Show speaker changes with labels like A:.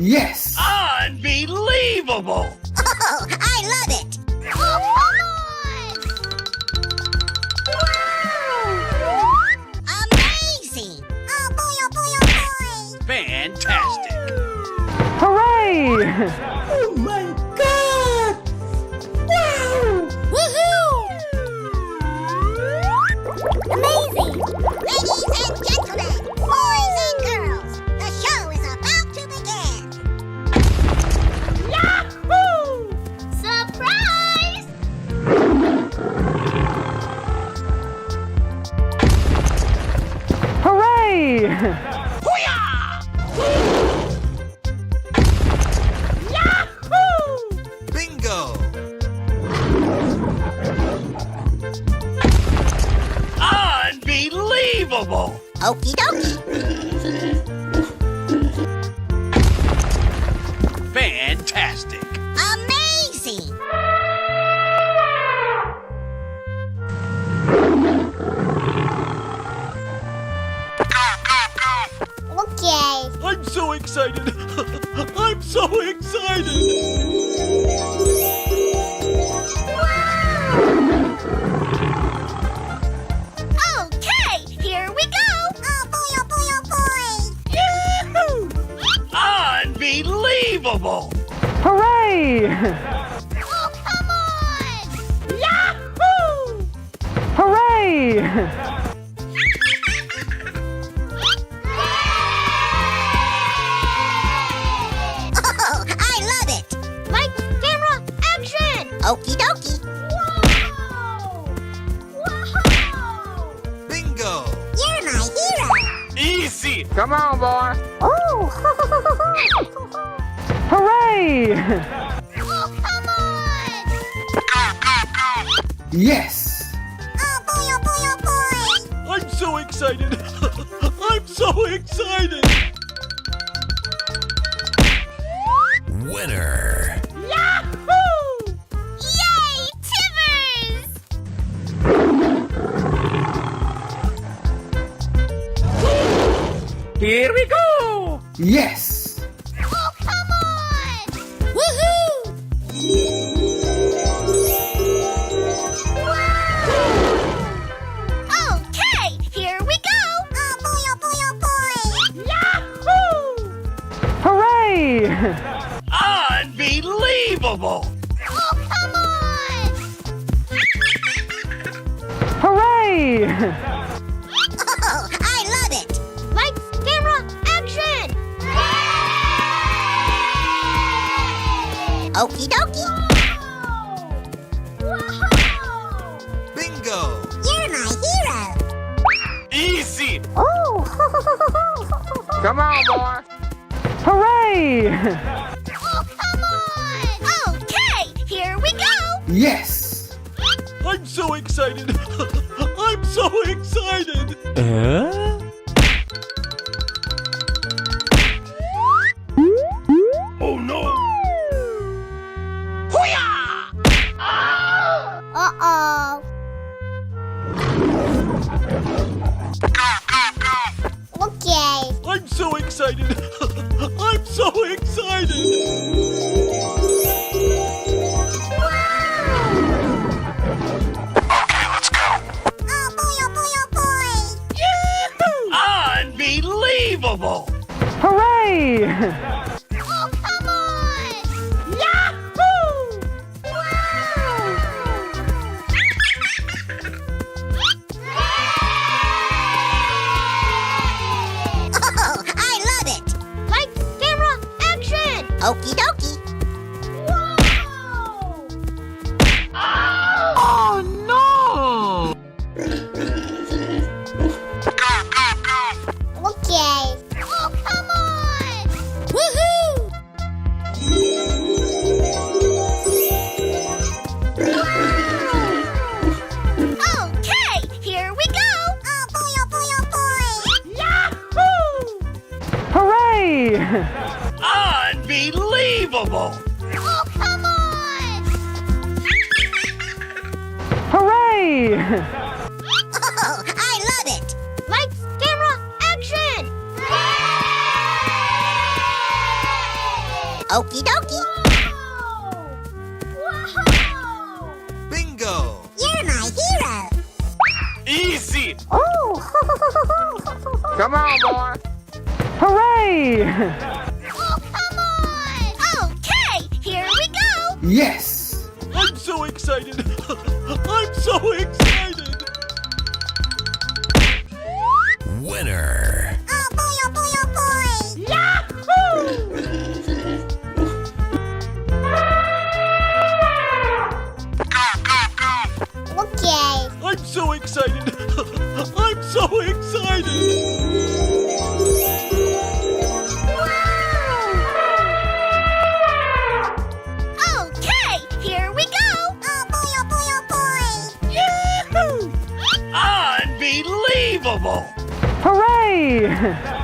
A: Yes!
B: Unbelievable!
C: Oh, I love it! Oh, come on! Wow! Amazing! Oh, boy, oh, boy, oh, boy!
B: Fantastic!
D: Hooray!
A: Oh my God! Wow!
C: Woohoo! Amazing! Ladies and gentlemen, boys and girls, the show is about to begin! Yahoo! Surprise!
D: Hooray!
B: Bingo! Unbelievable!
C: Okie dokie!
B: Fantastic!
C: Amazing! Okay.
B: I'm so excited! I'm so excited!
C: Okay, here we go! Oh boy, oh boy, oh boy!
B: Yahoo! Unbelievable!
D: Hooray!
C: Oh, come on! Yahoo!
D: Hooray!
C: Oh, I love it! Lights, camera, action! Okie dokie! Whoa!
B: Bingo!
C: You're my hero!
B: Easy!
D: Come on, boy.
C: Oh!
D: Hooray!
C: Oh, come on!
A: Yes!
C: Oh boy, oh boy, oh boy!
B: I'm so excited! I'm so excited! Winner!
C: Yahoo! Yay, Timmers!
D: Here we go!
A: Yes!
C: Oh, come on! Woohoo! Wow! Okay, here we go! Oh boy, oh boy, oh boy! Yahoo!
D: Hooray!
B: Unbelievable!
C: Oh, come on!
D: Hooray!
C: Oh, I love it! Lights, camera, action! Okie dokie! Whoa!
B: Bingo!
C: You're my hero!
B: Easy!
C: Oh!
D: Come on, boy. Hooray!
C: Oh, come on! Okay, here we go!
A: Yes!
B: I'm so excited! I'm so excited! Oh no!
C: Uh-oh. Okay.
B: I'm so excited! I'm so excited!
C: Oh boy, oh boy, oh boy!
B: Unbelievable!
D: Hooray!
C: Oh, come on! Yahoo! Oh, I love it! Lights, camera, action! Okie dokie!
D: Oh no!
C: Okay. Oh, come on! Woohoo! Okay, here we go! Oh boy, oh boy, oh boy! Yahoo!
D: Hooray!
B: Unbelievable!
C: Oh, come on!
D: Hooray!
C: Oh, I love it! Lights, camera, action!
B: Easy!
D: Oh! Come on, boy! Hooray!
C: Oh, come on! Okay, here we go!
A: Yes!
B: I'm so excited! I'm so excited!
E: Winner.
C: Oh boy, oh boy, oh boy! Okay.
B: I'm so excited! I'm so excited!
C: Okay, here we go! Oh boy, oh boy, oh boy!
B: Unbelievable!
D: Hooray!